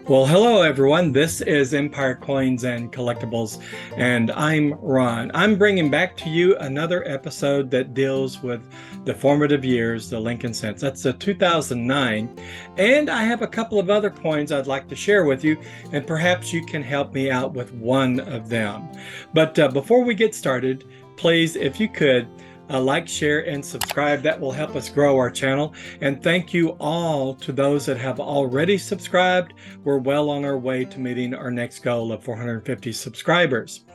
Well, hello everyone. This is Empire Coins and Collectibles, and I'm Ron. I'm bringing back to you another episode that deals with the formative years, the Lincoln cents. That's the 2009, and I have a couple of other coins I'd like to share with you, and perhaps you can help me out with one of them. But before we get started, please, if you could, like, share, and subscribe. That will help us grow our channel. And thank you all to those that have already subscribed. We're well on our way to meeting our next goal of 450 subscribers.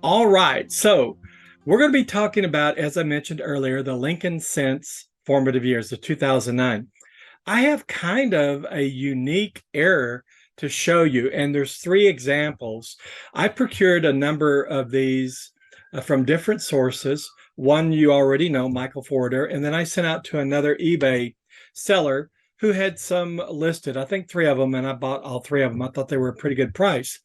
All right, so we're going to be talking about, as I mentioned earlier, the Lincoln Cents formative years, the 2009. I have kind of a unique error to show you, and there's three examples. I procured a number of these from different sources. One you already know, Michael Forder, and then I sent out to another eBay seller who had some listed, I think three of them, and I bought all three of them. I thought they were a pretty good price.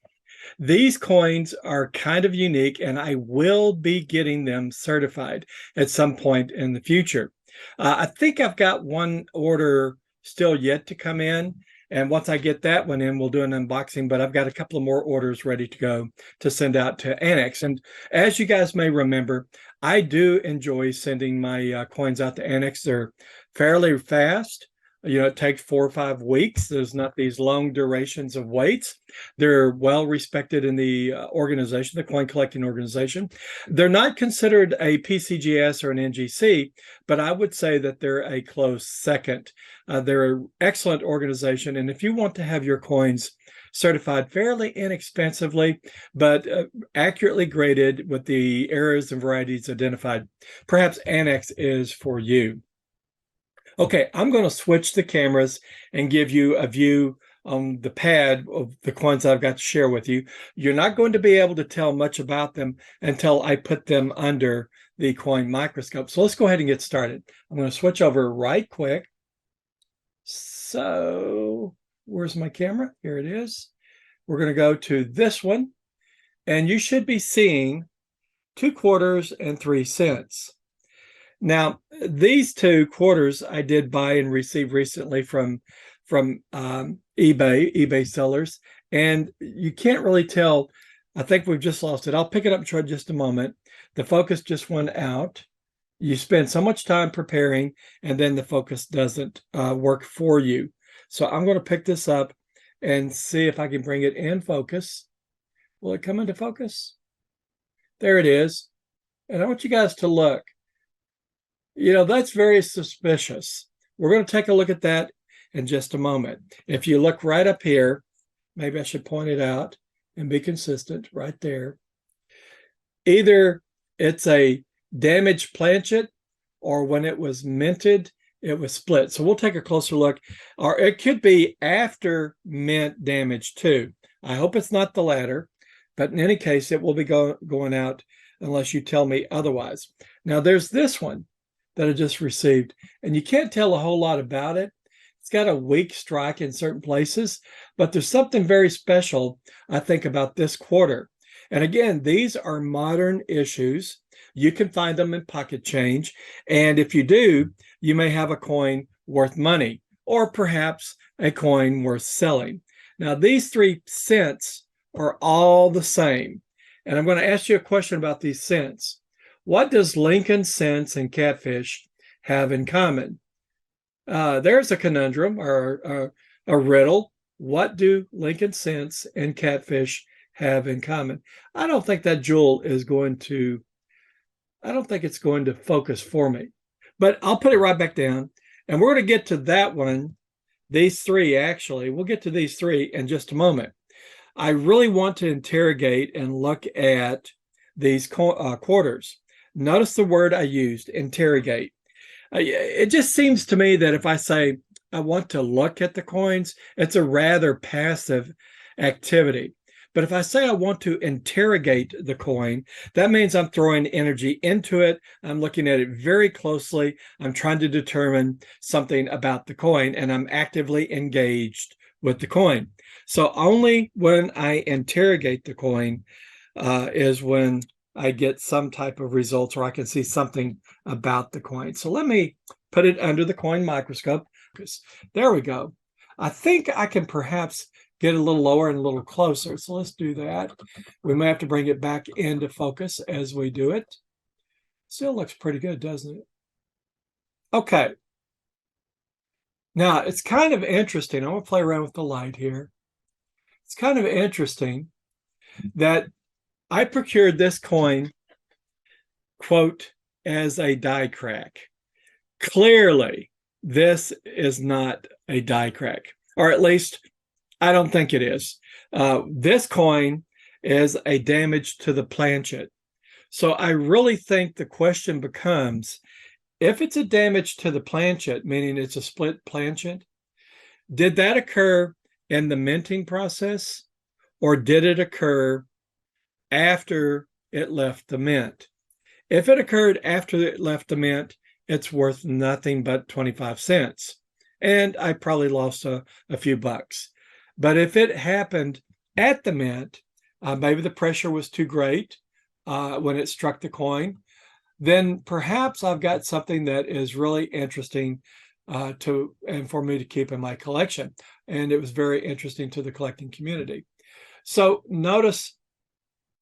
These coins are kind of unique, and I will be getting them certified at some point in the future. I think I've got one order still yet to come in, and once I get that one in, we'll do an unboxing, but I've got a couple of more orders ready to go to send out to Annex. And as you guys may remember, I do enjoy sending my coins out to Annex. They're fairly fast. You know, it takes 4 or 5 weeks. There's not these long durations of waits. They're well respected in the organization, the coin collecting organization. They're not considered a PCGS or an NGC, but I would say that they're a close second. They're an excellent organization. And if you want to have your coins certified fairly inexpensively, but accurately graded with the errors and varieties identified, perhaps Annex is for you. Okay, I'm going to switch the cameras and give you a view on the pad of the coins I've got to share with you. You're not going to be able to tell much about them until I put them under the coin microscope. So let's go ahead and get started. I'm going to switch over right quick. So where's my camera? Here it is. We're going to go to this one, and you should be seeing 2 quarters and 3 cents. Now, these 2 quarters I did buy and receive recently from eBay sellers, and you can't really tell. I think we've just lost it. I'll pick it up in just a moment. The focus just went out. You spend so much time preparing, and then the focus doesn't work for you. So I'm going to pick this up and see if I can bring it in focus. Will it come into focus? There it is. And I want you guys to look. You know, that's very suspicious. We're going to take a look at that in just a moment. If you look right up here, maybe I should point it out and be consistent right there. Either it's a damaged planchet, or when it was minted, it was split. So we'll take a closer look. Or it could be after mint damage too. I hope it's not the latter, but in any case, it will be going out unless you tell me otherwise. Now there's this one that I just received, and you can't tell a whole lot about it. It's got a weak strike in certain places, but there's something very special, I think, about this quarter. And again, these are modern issues. You can find them in pocket change, and if you do, you may have a coin worth money, or perhaps a coin worth selling. Now, these 3 cents are all the same, and I'm going to ask you a question about these cents. What does Lincoln Cents and Catfish have in common? There's a conundrum or a riddle. What do Lincoln Cents and Catfish have in common? I don't think that jewel is going to, I don't think it's going to focus for me. But I'll put it right back down. And we're going to get to that one, these 3 actually. We'll get to these 3 in just a moment. I really want to interrogate and look at these quarters. Notice the word I used, interrogate. It just seems to me that if I say I want to look at the coins, it's a rather passive activity. But if I say I want to interrogate the coin, that means I'm throwing energy into it. I'm looking at it very closely. I'm trying to determine something about the coin, and I'm actively engaged with the coin. So only when I interrogate the coin is when I get some type of results, or I can see something about the coin. So let me put it under the coin microscope. There we go. I think I can perhaps get a little lower and a little closer. So let's do that. We may have to bring it back into focus as we do it. Still looks pretty good, doesn't it? Okay. Now, it's kind of interesting. I'm going to play around with the light here. It's kind of interesting that I procured this coin, quote, as a die crack. Clearly, this is not a die crack, or at least I don't think it is. This coin is a damage to the planchet. So I really think the question becomes, if it's a damage to the planchet, meaning it's a split planchet, did that occur in the minting process, or did it occur after it left the mint? If it occurred after it left the mint, it's worth nothing but 25 cents. And I probably lost a few bucks. But if it happened at the mint, maybe the pressure was too great when it struck the coin, then perhaps I've got something that is really interesting and for me to keep in my collection. And it was very interesting to the collecting community. So notice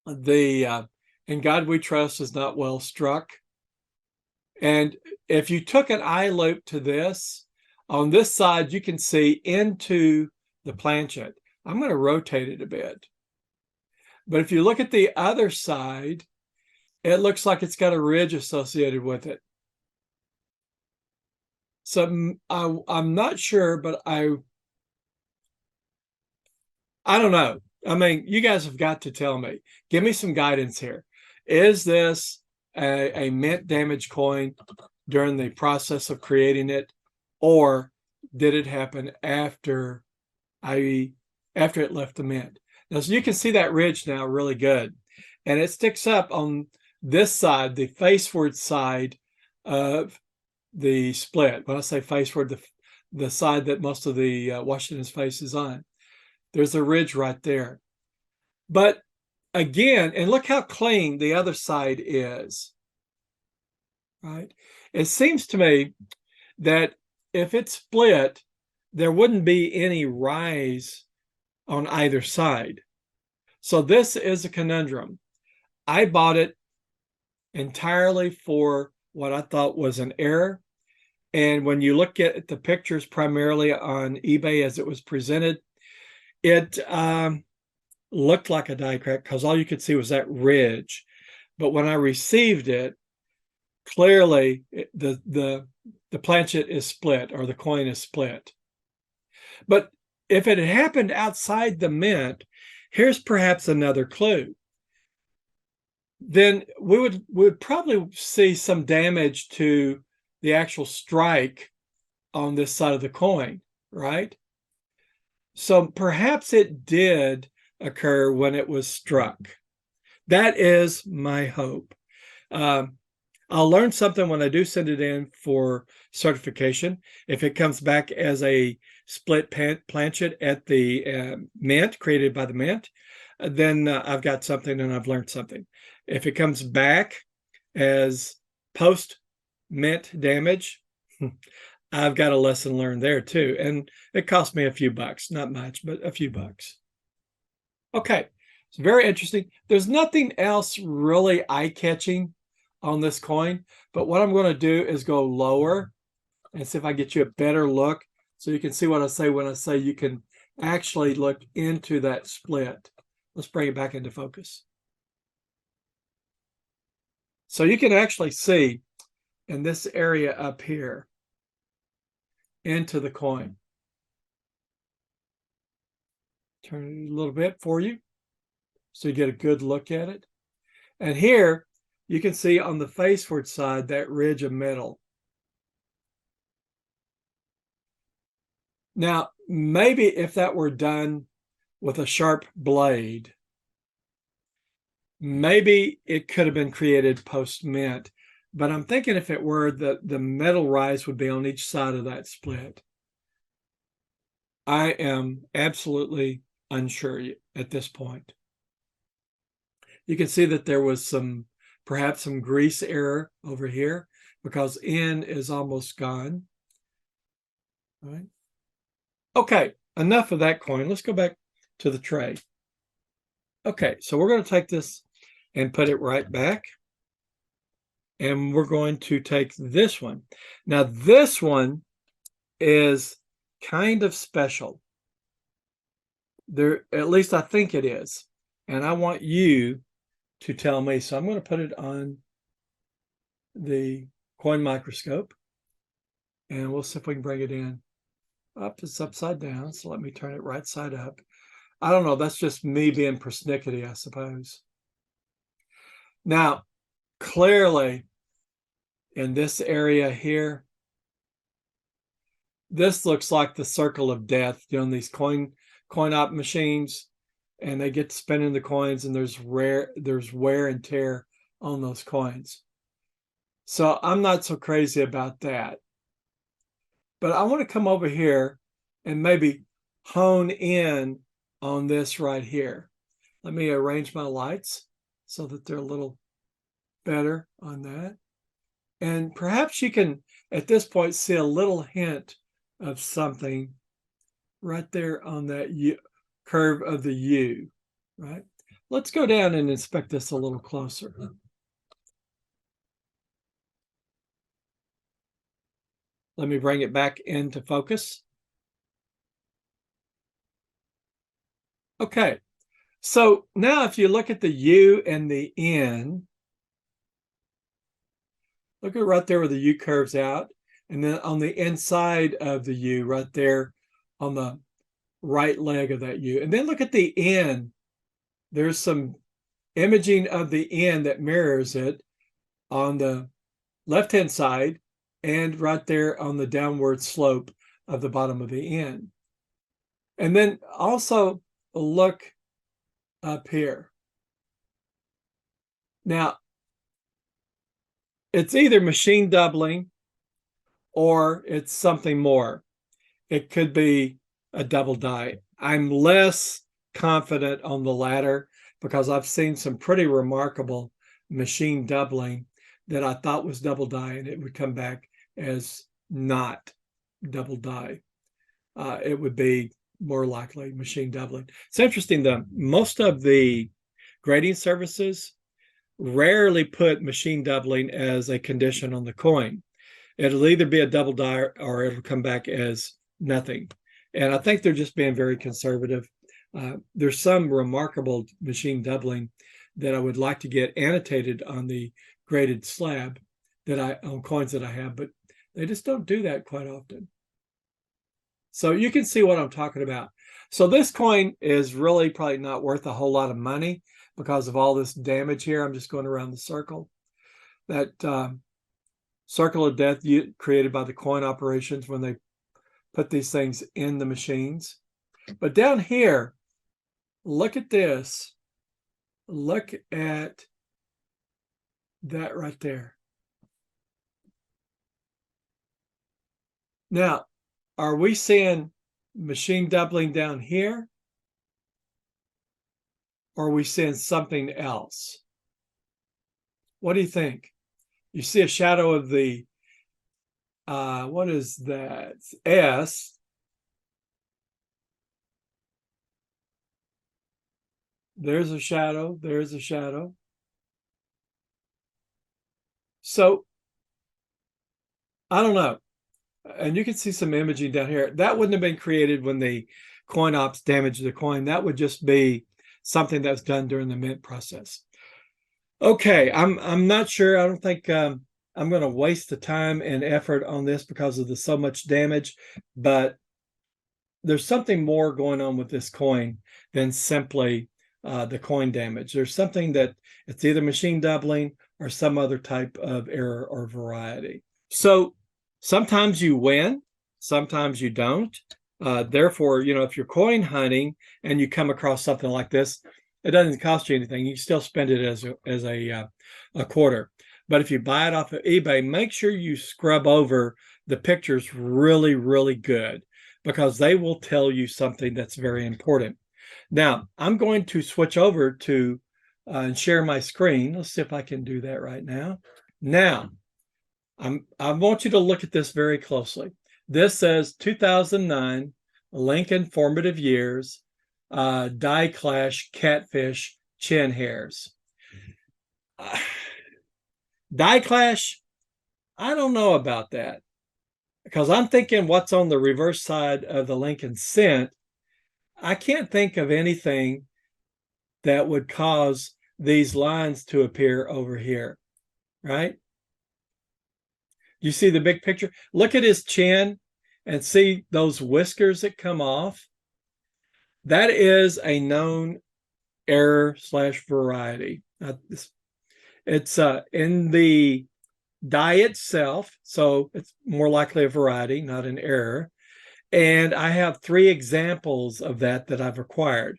the "In God We Trust" is not well struck. And if you took an eye loop to this, on this side, you can see into the planchet. I'm going to rotate it a bit. But if you look at the other side, it looks like it's got a ridge associated with it. So I'm not sure, but I don't know. I mean, you guys have got to tell me. Give me some guidance here. Is this a mint damage coin during the process of creating it, or did it happen after it left the mint? Now, so you can see that ridge now really good, and it sticks up on this side, the faceward side of the split. When I say faceward, the side that most of the Washington's face is on. There's a ridge right there. But again, and look how clean the other side is, right? It seems to me that if it's split, there wouldn't be any rise on either side. So this is a conundrum. I bought it entirely for what I thought was an error. And when you look at the pictures primarily on eBay as it was presented, it looked like a die crack because all you could see was that ridge. But when I received it, clearly the planchet is split, or the coin is split. But if it had happened outside the mint, here's perhaps another clue. Then we would probably see some damage to the actual strike on this side of the coin, right? So perhaps it did occur when it was struck. That is my hope. I'll learn something when I do send it in for certification. If it comes back as a split planchet at the mint, created by the mint, then I've got something and I've learned something. If it comes back as post-mint damage, I've got a lesson learned there too. And it cost me a few bucks, not much, but a few bucks. Okay, it's very interesting. There's nothing else really eye-catching on this coin, but what I'm going to do is go lower and see if I get you a better look so you can see what I say when I say you can actually look into that split. Let's bring it back into focus. So you can actually see in this area up here into the coin. Turn it a little bit for you so you get a good look at it. And here you can see on the faceward side that ridge of metal. Now, maybe if that were done with a sharp blade, maybe it could have been created post-mint. But I'm thinking if it were, the metal rise would be on each side of that split. I am absolutely unsure at this point. You can see that there was perhaps some grease error over here because N is almost gone. All right. Okay, enough of that coin. Let's go back to the tray. Okay, so we're going to take this and put it right back. And we're going to take this one. Now, this one is kind of special. There, at least I think it is. And I want you to tell me. So I'm going to put it on the coin microscope. And we'll see if we can bring it in. Up, it's upside down. So let me turn it right side up. I don't know. That's just me being persnickety, I suppose. Now, clearly, in this area here, this looks like the circle of death. You know, these coin op machines, and they get to spinning the coins, and there's wear and tear on those coins. So I'm not so crazy about that. But I want to come over here and maybe hone in on this right here. Let me arrange my lights so that they're a little better on that. And perhaps you can, at this point, see a little hint of something right there on that curve of the U, right? Let's go down and inspect this a little closer. Let me bring it back into focus. Okay, so now if you look at the U and the N, look at right there where the U curves out. And then on the inside of the U, right there on the right leg of that U. And then look at the N. There's some imaging of the N that mirrors it on the left-hand side and right there on the downward slope of the bottom of the N. And then also look up here. Now, it's either machine doubling or it's something more. It could be a double die. I'm less confident on the latter because I've seen some pretty remarkable machine doubling that I thought was double die, and it would come back as not double die. It would be more likely machine doubling. It's interesting though, most of the grading services rarely put machine doubling as a condition on the coin. It'll either be a double die or it'll come back as nothing. And I think they're just being very conservative. There's some remarkable machine doubling that I would like to get annotated on the graded slab on coins that I have, but they just don't do that quite often. So you can see what I'm talking about. So this coin is really probably not worth a whole lot of money because of all this damage here. I'm just going around the circle. That circle of death created by the coin operations when they put these things in the machines. But down here, look at this. Look at that right there. Now, are we seeing machine doubling down here? Or are we seeing something else? What do you think? You see a shadow of the, what is that? S. There's a shadow. There's a shadow. So, I don't know. And you can see some imaging down here. That wouldn't have been created when the coin ops damaged the coin. That would just be something that's done during the mint process. Okay, I'm not sure. I don't think I'm going to waste the time and effort on this because of the so much damage, but there's something more going on with this coin than simply the coin damage. There's something that it's either machine doubling or some other type of error or variety. So sometimes you win, sometimes you don't. Therefore, you know, if you're coin hunting and you come across something like this, it doesn't cost you anything. You still spend it as a quarter. But if you buy it off of eBay, make sure you scrub over the pictures really, really good because they will tell you something that's very important. Now, I'm going to switch over to and share my screen. Let's see if I can do that right now. Now, I want you to look at this very closely. This says 2009, Lincoln Formative Years, die clash catfish chin hairs. Die clash, I don't know about that, because I'm thinking what's on the reverse side of the Lincoln cent. I can't think of anything that would cause these lines to appear over here, right? You see the big picture? Look at his chin and see those whiskers that come off. That is a known error slash variety. It's in the die itself, so it's more likely a variety, not an error. And I have 3 examples of that I've acquired.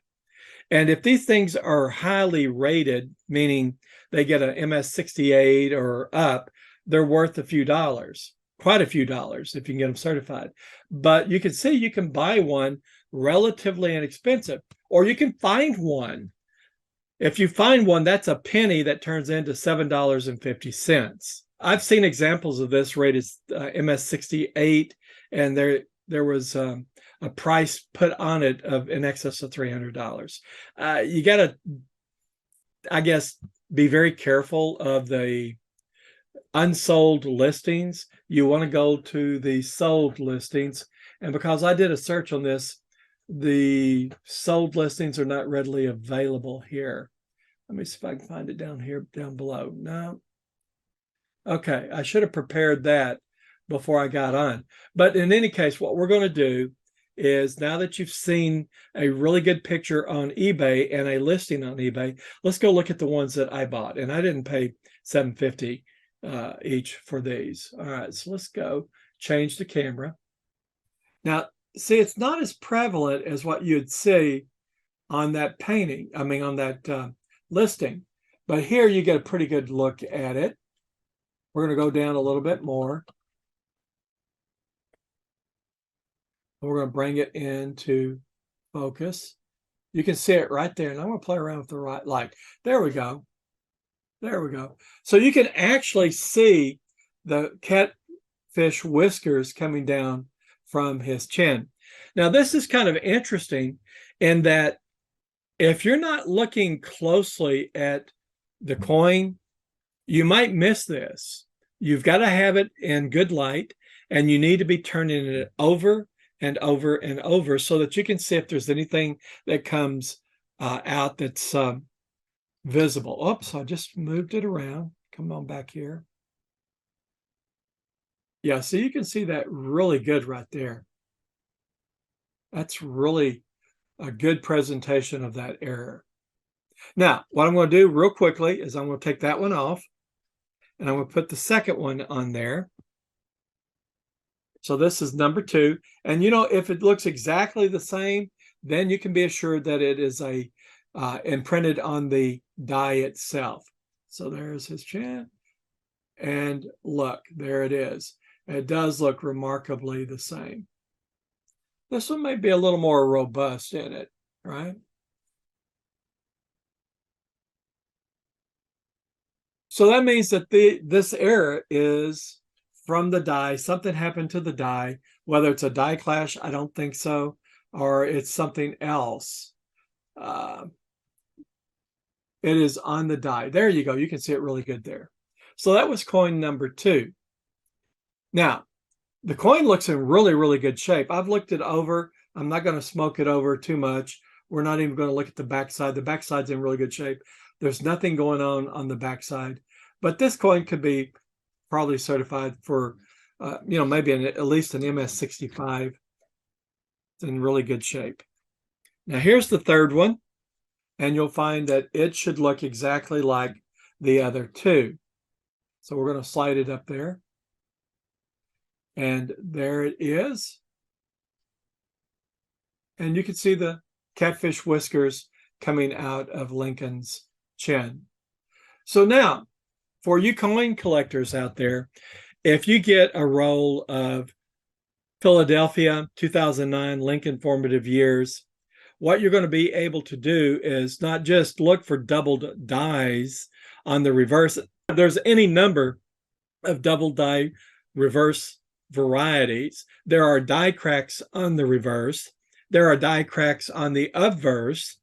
And if these things are highly rated, meaning they get an MS68 or up, they're worth a few dollars, quite a few dollars if you can get them certified. But you can see you can buy one relatively inexpensive, or you can find one. If you find one, that's a penny that turns into $7.50. I've seen examples of this rated MS68, and there was a price put on it of in excess of $300. You got to, I guess, be very careful of the unsold listings. You want to go to the sold listings. And because I did a search on this, the sold listings are not readily available here. Let me see if I can find it down here, down below. No. Okay, I should have prepared that before I got on. But in any case, what we're going to do is, now that you've seen a really good picture on eBay and a listing on eBay, let's go look at the ones that I bought. And I didn't pay $7.50 each for these. All right, so let's go change the camera. Now, see, it's not as prevalent as what you'd see on that painting, I mean, on that listing. But here you get a pretty good look at it. We're going to go down a little bit more. We're going to bring it into focus. You can see it right there. And I'm going to play around with the right light. There we go. There we go. So you can actually see the catfish whiskers coming down from his chin. Now, this is kind of interesting in that if you're not looking closely at the coin, you might miss this. You've got to have it in good light, and you need to be turning it over and over and over so that you can see if there's anything that comes out that's visible. Oops, I just moved it around. Come on back here. Yeah, so you can see that really good right there. That's really a good presentation of that error. Now, what I'm going to do real quickly is I'm going to take that one off, and I'm going to put the second one on there. So this is number 2. And, you know, if it looks exactly the same, then you can be assured that it is a imprinted on the die itself. So there's his chin. And look, there it is. It does look remarkably the same. This one may be a little more robust in it, right? So that means that this error is from the die. Something happened to the die, whether it's a die clash, I don't think so, or it's something else. It is on the die. There you go. You can see it really good there. So that was coin number 2. Now, the coin looks in really, really good shape. I've looked it over. I'm not going to smoke it over too much. We're not even going to look at the backside. The backside's in really good shape. There's nothing going on the backside. But this coin could be probably certified for, you know, maybe at least an MS65. It's in really good shape. Now, here's the third one. And you'll find that it should look exactly like the other 2. So we're going to slide it up there. And there it is. And you can see the catfish whiskers coming out of Lincoln's chin. So now, for you coin collectors out there, if you get a roll of Philadelphia 2009 Lincoln Formative Years, what you're going to be able to do is not just look for doubled dies on the reverse. If there's any number of double die reverse varieties, there are die cracks on the reverse. there are die cracks on the obverse.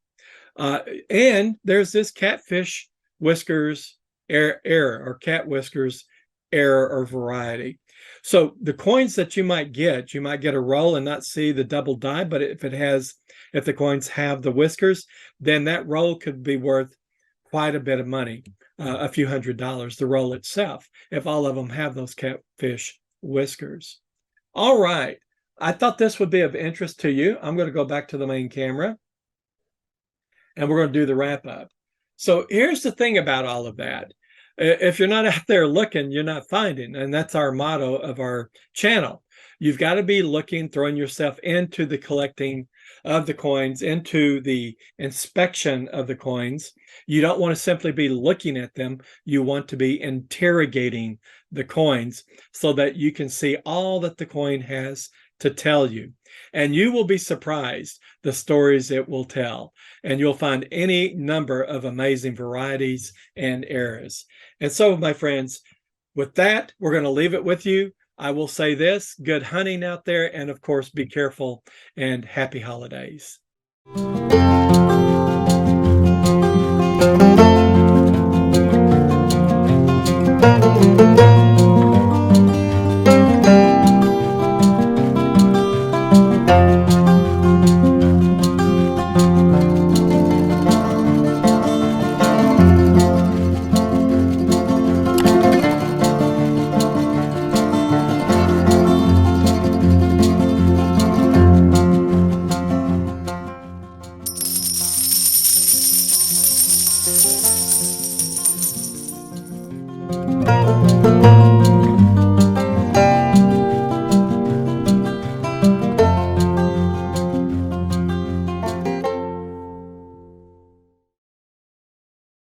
And there's this catfish whiskers error, or cat whiskers error or variety. So the coins that you might get a roll and not see the double die, but if the coins have the whiskers, then that roll could be worth quite a bit of money, a few $100s, the roll itself, if all of them have those catfish whiskers. All right. I thought this would be of interest to you. I'm going to go back to the main camera and we're going to do the wrap up. So here's the thing about all of that. If you're not out there looking, you're not finding. And that's our motto of our channel. You've got to be looking, throwing yourself into the collecting of the coins, into the inspection of the coins. You don't want to simply be looking at them. You want to be interrogating the coins so that you can see all that the coin has to tell you. And you will be surprised the stories it will tell. And you'll find any number of amazing varieties and eras. And so, my friends, with that, we're going to leave it with you. I will say this, good hunting out there, and of course, be careful and happy holidays.